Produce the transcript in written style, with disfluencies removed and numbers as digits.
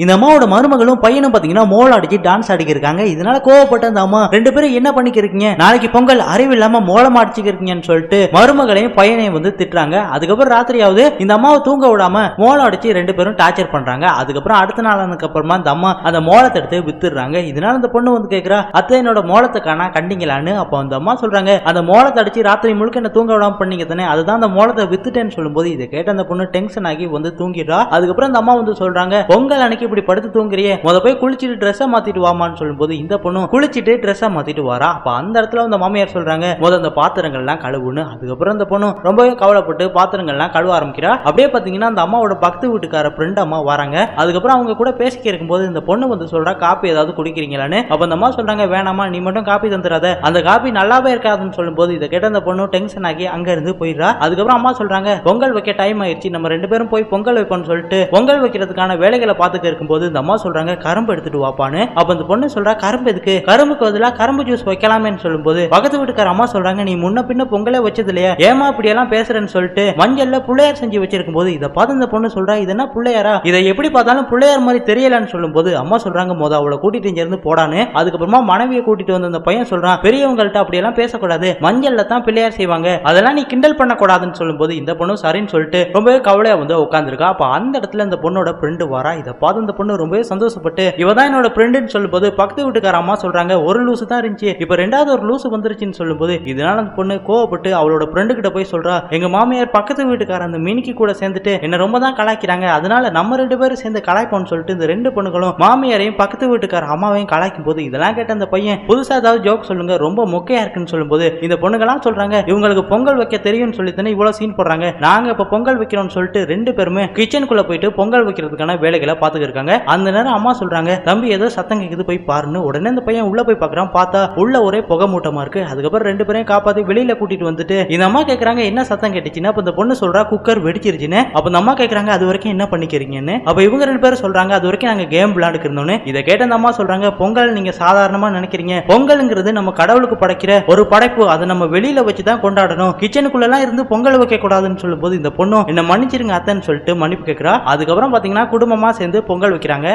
இந்த அம்மாவோட மருமகளும் பையனும் பாத்தீங்கன்னா மோள அடிச்சு டான்ஸ் ஆடிக்கிருக்காங்க. இதனால கோவப்பட்ட அந்த அம்மா ரெண்டு பேரும் என்ன பண்ணிக்கிறீங்க, நாளைக்கு பொங்கல் அறிவு இல்லாம மோளம் அடிச்சுக்கிறீங்கன்னு சொல்லிட்டு மருமகளையும் பையனையும் வந்து திட்டுறாங்க. அதுக்கப்புறம் ராத்திரியாவது இந்த அம்மாவை தூங்க விடாம மோளம் அடிச்சு ரெண்டு பேரும் டார்ச்சர் பண்றாங்க. அதுக்கப்புறம் அடுத்த நாளுக்கு அப்புறமா இந்த அம்மா அந்த மோளத்தை எடுத்து வித்துடுறாங்க. இதனால அந்த பொண்ணு வந்து கேட்கிறா, அத்தை என்னோட மோளத்தை காணா கண்டிங்களான்னு. அப்போ அந்த அம்மா சொல்றாங்க, அந்த மோளத்தை அடிச்சு ராத்திரி முழுக்க என்ன தூங்க விடாம பண்ணீங்க தானே, அதுதான் அந்த மோளத்தை வித்துட்டேன்னு சொல்லும்போது இதை கேட்ட அந்த பொண்ணு டென்ஷன் ஆகி வந்து தூங்கிடுறா. அதுக்கப்புறம் அந்த அம்மா வந்து சொல்றாங்க, பொங்கல் அன்னைக்கு இப்படி படுத்து தூங்குறியே, முத போய் குளிச்சிட்டு ட்ரெஸ்ஸை மாத்திட்டு வாமான்னு சொல்லும்போது இந்த பொண்ணு குளிச்சிட்டு ட்ரெஸ்ஸை மாத்திட்டு வரா. அப்ப அந்த இடத்துல அந்த மாமியார் சொல்றாங்க, முத அந்த பாத்திரங்கள்லாம் கழுவுன்னு. அதுக்கப்புறம் அந்த பொண்ணு ரொம்பவே கவலைப்பட்டு பாத்திரங்கள்லாம் கழுவ ஆரம்பிக்கிறா. அப்படியே பாத்தீங்கன்னா அந்த அம்மாவோட பக்கத்து வீட்டுக்கார ஃப்ரெண்ட் அம்மா வராங்க. அதுக்கப்புறம் அவங்க கூட பேசிக்க இருக்கும்போது இந்த பொண்ணு வந்து சொல்றா, காப்பி ஏதாவது குடிக்கிறீங்களான்னு. அப்ப அந்த அம்மா சொல்றாங்க, வேணாமா, நீ மட்டும் காப்பி தந்துடாத, அந்த காப்பி நல்லாவே இருக்காதுன்னு சொல்லும்போது இதை கேட்ட அந்த பொண்ணு டென்ஷன் ஆகி அங்க இருந்து போயிடுறா. அதுக்கப்புறம் அம்மா சொல்றாங்க, பொங்கல் வைக்க டைம் ஆயிடுச்சு, நம்ம ரெண்டு பேரும் போய் பொங்கல் வைப்போம்னு சொல்லிட்டு பொங்கல் வைக்கிறதுக்கான வேலைகளை பார்த்துக்க இருக்கும்போது இந்த அம்மா சொல்றாங்க, கரும்பு எடுத்துட்டு வாப்பான்னு. அப்ப அந்த பொண்ணு சொல்றா, கரும்பு எதுக்கு, கரும்புக்கு பதிலா கரும்பு ஜூஸ் வைக்கலாமேன்னு சொல்லும்போது பக்கத்து வீட்டுக்கார அம்மா சொல்றாங்க, நீ முன்ன பின்ன பொங்கலே வச்சது இல்லையா, ஏமா இப்படி எல்லாம் பேசுறேன்னு சொல்லிட்டு மஞ்சள்ல புள்ளையார் செஞ்சு வச்சிருக்கும் போது இதை பார்த்து அந்த பொண்ணு சொல்றா, இது என்ன புள்ளையாரா, இதை எப்படி பார்த்தாலும் புள்ளையார் மாதிரி தெரியலன்னு சொல்லும்போது அம்மா சொல்றாங்க, மொத அவளை கூட்டிட்டு இங்க இருந்து போடான்னு. அதுக்கப்புறமா மனைவியை கூட்டிட்டு வந்து அந்த பையன் சொல்றான், பெரியவங்கள்ட்ட அப்படி எல்லாம் பேசக்கூடாது, மஞ்சள்ல தான் பிள்ளையார் செய்வாங்க, அதெல்லாம் நீ கிண்டல் பண்ண கூடாதுன்னு சொல்லும்போது இந்த பொண்ணு சரின்னு சொல்லிட்டு ரொம்பவே கவலையா வந்து உட்காந்துருக்கா. அப்ப அந்த இடத்துல இந்த பொண்ணோட ஃப்ரெண்டு வரா. இதை பார்த்து அந்த பொண்ணு ரொம்பவே சந்தோஷப்பட்டு, இவதான் என்னோட ஃப்ரெண்டுன்னு சொல்லும்போது பக்கத்து வீட்டுக்கார அம்மா சொல்றாங்க, ஒரு லூசு தான் இருந்துச்சு, இப்ப ரெண்டாவது ஒரு லூசு வந்துருச்சுன்னு சொல்லும்போது இதனால அந்த பொண்ணு கோவப்பட்டு அவளோட ஃப்ரெண்டு கிட்ட போய் சொல்றா, எங்க மாமியார் பக்கத்து வீட்டுக்கார அந்த மினிக்கு கூட சேர்ந்துட்டு என்ன ரொம்ப தான் கலாய்க்கிறாங்க, அதனால நம்ம ரெண்டு பேரும் சேர்ந்து கலாய்ப்போம்னு சொல்லிட்டு இந்த ரெண்டு பொண்ணுகளும் மாமியாரையும் பக்கத்து வீட்டுக்கார அம்மாவையும் கலாய்க்கும் போது இதெல்லாம் கேட்ட அந்த பையன், புதுசா ஏதாவது ஜோக் சொல்லுங்க, ரொம்ப மொக்கையா இருக்குன்னு சொல்லும்போது இந்த பொண்ணுங்கெல்லாம் சொல்றாங்க, இவங்களுக்கு பொங்கல் வைக்க தெரியும்னு சொல்லி தானே இவ்வளவு சீன் போடுறாங்க, நாங்க இப்ப பொங்கல் வைக்கிறோம்னு சொல்லிட்டு ரெண்டு பேருமே கிச்சனுக்குள்ள போயிட்டு பொங்கல் வைக்கிறதுக்கான வேலைகளை பார்த்துட்டு இருக்காங்க. அந்த நேரம் அம்மா சொல்றாங்க, தம்பி ஏதோ சத்தம் கேக்குது போய் பாருன்னு. உடனே அந்த பையன் உள்ள போய் பார்க்கறான். பார்த்தா உள்ள ஒரே புகை மூட்டமா இருக்கு. அதுக்கப்புறம் ரெண்டு பேரையும் காப்பாத்தி வெளியில கூட்டிட்டு வந்துட்டு இந்த அம்மா கேக்குறாங்க, என்ன சத்தம் கேட்டுச்சுன்னா. அப்ப இந்த பொண்ணு சொல்றா, குக்கர் வெடிச்சிருச்சுன்னு. அப்ப இந்த அம்மா கேக்குறாங்க, அது வரைக்கும் என்ன பண்ணிக்கிறீங்கன்னு. அப்ப இவங்க ரெண்டு பேரும் சொல்றாங்க, அது வரைக்கும் நாங்க கேம் விளையாண்டுக்கு இருந்தோம்னு. இதை கேட்ட அந்த அம்மா சொல்றாங்க, பொங்கல் நீங்க சாதாரணமா நினைக்கிறீங்க, பொங்கல்ங்கிறது நம்ம கடவுளுக்கு படைக்கிற ஒரு படைப்பு, அதை நம்ம வெளியில வச்சுதான் கொண்டாடணும், கிச்சனுக்குள்ள எல்லாம் இருந்து பொங்கல் வைக்க கூடாதுன்னு சொல்லும்போது இந்த பொண்ணு என்ன மன்னிச்சிருங்க அத்தைன்னு சொல்லிட்டு மன்னிப்பு கேட்கிறா. அதுக்கப்புறம் பாத்தீங்கன்னா குடும்பமா சேர்ந்து பொங்கல் வைக்கிறாங்க.